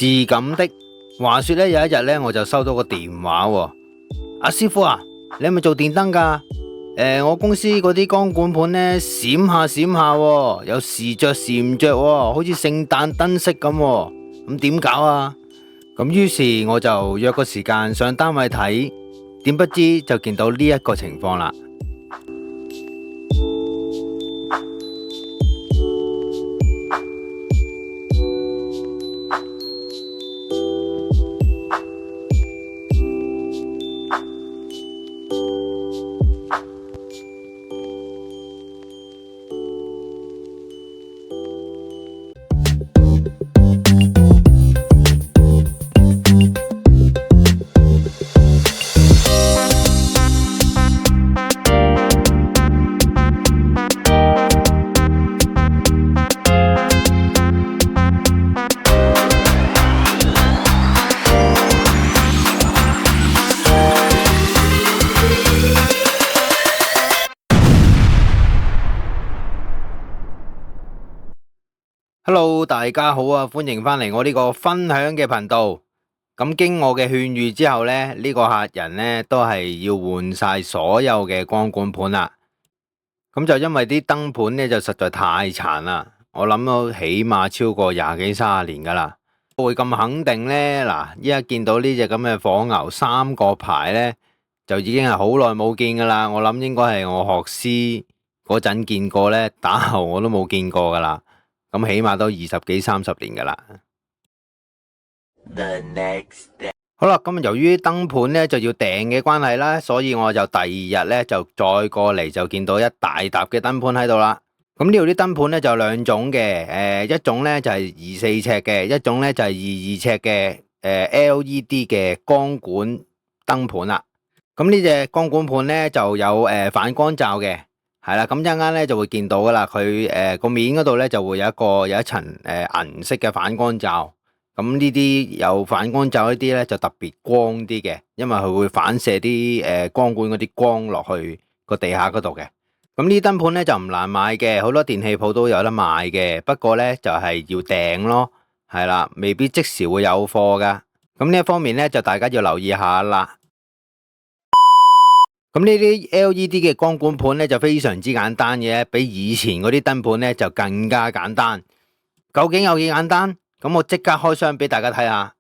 是咁的，話說咧有一日咧，我就收到個電話喎。阿師傅啊，你係咪做電燈噶？我公司嗰啲光管盤咧閃下閃下喎，有時着時唔着喎，好似聖誕燈飾咁喎，咁點搞啊？咁於是我就約個時間上單位睇，點不知就見到呢一個情況啦。Hello， 大家好啊！歡迎返嚟我呢個分享嘅頻道。咁經我嘅勸喻之後呢，呢個客人呢都係要換晒所有嘅光管盤啦。咁就因為啲燈盤呢就實在太殘啦，我諗都起碼超過20幾30年噶啦。會咁肯定呢？嗱，依家見到呢隻咁嘅火牛3個牌呢，就已經係好耐冇見噶啦。我諗應該係我學師嗰陣見過呢，打後我都冇見過噶啦。咁起碼都20幾30年噶啦。好啦，咁由於燈盤咧就要訂嘅關係啦，所以我就第2日咧就再過嚟就見到一大沓嘅燈盤喺度啦。咁呢度啲燈盤咧就有2種嘅，一種咧就係24尺嘅，一種咧就係22尺嘅LED 嘅光管燈盤啦。咁呢隻光管盤咧就有反光罩嘅。係啦，咁一陣間咧就會見到噶啦，佢個面嗰度咧就會有一層銀色嘅反光罩。咁呢啲有反光罩呢啲咧就特別光啲嘅，因為佢會反射啲光管嗰啲光落去個地下嗰度嘅。咁呢啲燈盤咧就唔難買嘅，好多電器鋪都有得賣嘅。不過咧就係要訂咯，係啦，未必即時會有貨噶。咁呢一方面咧就大家要留意下啦。咁呢啲 LED 嘅光管盤咧就非常之簡單嘅，比以前嗰啲燈盤咧就更加簡單。究竟有幾簡單？咁我即刻開箱俾大家睇下。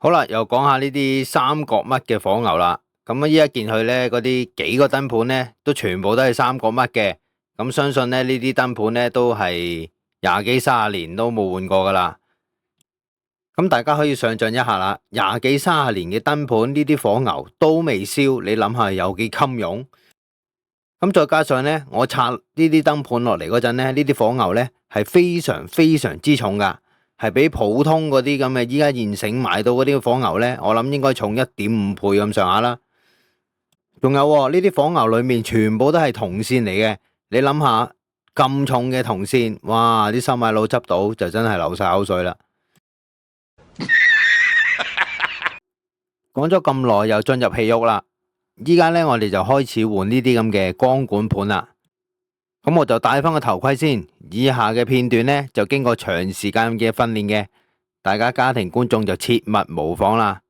好啦，又講下呢啲三角乜嘅火牛啦。咁依家見佢呢嗰啲幾個燈盤呢，都全部都係三角乜嘅。咁相信呢啲燈盤呢，都係20幾30年都冇換過噶啦。咁大家可以想象一下啦，20幾30年嘅燈盤呢啲火牛都未燒，你諗下有幾襟用？咁再加上呢，我拆呢啲燈盤落嚟嗰陣呢，呢啲火牛呢係非常非常之重噶，係比普通嗰啲咁嘅依家現成買到嗰啲火牛呢，我諗應該重1.5倍咁上下啦。仲有呢啲火牛裏面全部都係銅線嚟嘅，你諗下咁重嘅銅線，哇！啲收買佬執到就真係流晒口水啦。講咗咁耐，又進入戲肉啦。依家呢，我哋就開始換呢啲咁嘅光管盤啦。咁我就戴翻個頭盔先。以下嘅片段呢，就經過長時間嘅訓練嘅，大家家庭觀眾就切勿模仿啦。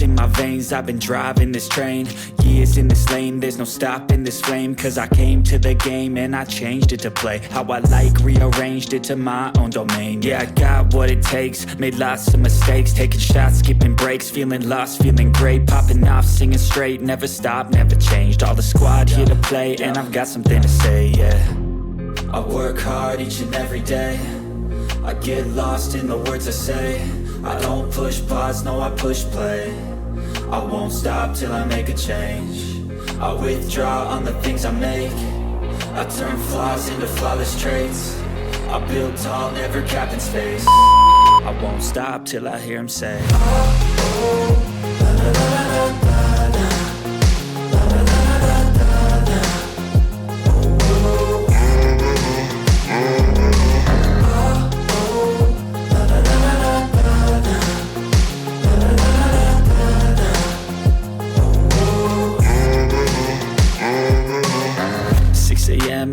In my veins, I've been driving this train. Years in this lane, there's no stopping this flame. Cause I came to the game and I changed it to play how I like, rearranged it to my own domain. Yeah, I got what it takes, made lots of mistakes, taking shots, skipping breaks, feeling lost, feeling great, popping off, singing straight, never stopped, never changed. All the squad here to play and I've got something to say, yeah. I work hard each and every day, I get lost in the words I say. I don't push pause, no I push play. I won't stop till I make a change. I withdraw on the things I make. I turn flaws into flawless traits. I build tall, never capped in space. I won't stop till I hear him say,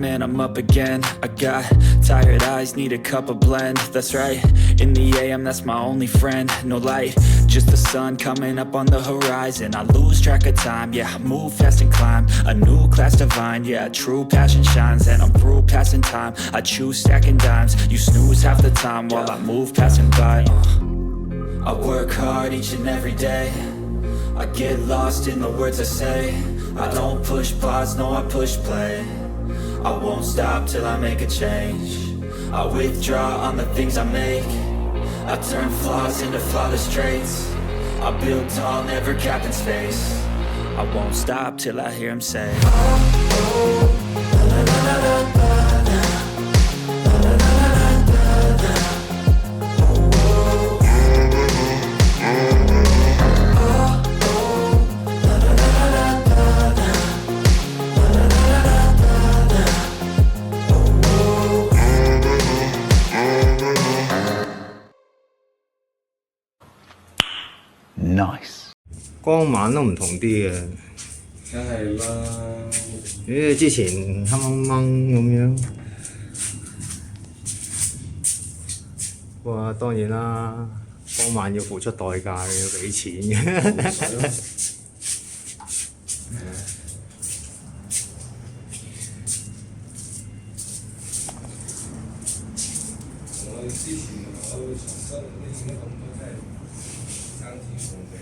and I'm up again. I got tired eyes, need a cup of blend. That's right, in the AM, that's my only friend. No light, just the sun coming up on the horizon. I lose track of time, yeah, I move fast and climb a new class divine, yeah, true passion shines. And I'm through passing time, I choose stacking dimes. You snooze half the time while I move passing by. I work hard each and every day, I get lost in the words I say. I don't push pause, no I push play. I won't stop till I make a change. I withdraw on the things I make. I turn flaws into flawless traits. I build tall, never capped in space. I won't stop till I hear him say, Nice， 光猛都唔同啲嘅，梗係啦。之前黑掹掹咁樣，哇！當然啦，光猛要付出代價嘅，要俾錢嘅。我之前我重新呢啲咁多真係爭錢放地。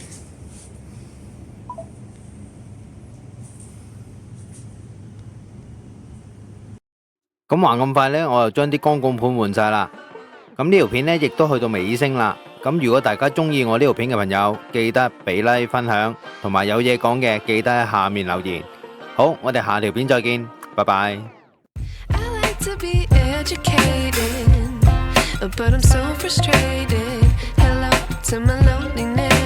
咁話咁快呢，我就將啲光管盤換晒啦。咁呢條片呢，亦都去到尾聲啦。咁如果大家中意我呢條片嘅朋友，記得俾 like 分享，同埋有嘢講嘅記得喺下面留言。好，我哋下條片再見，拜拜。But I'm so frustrated. Hello to my loneliness.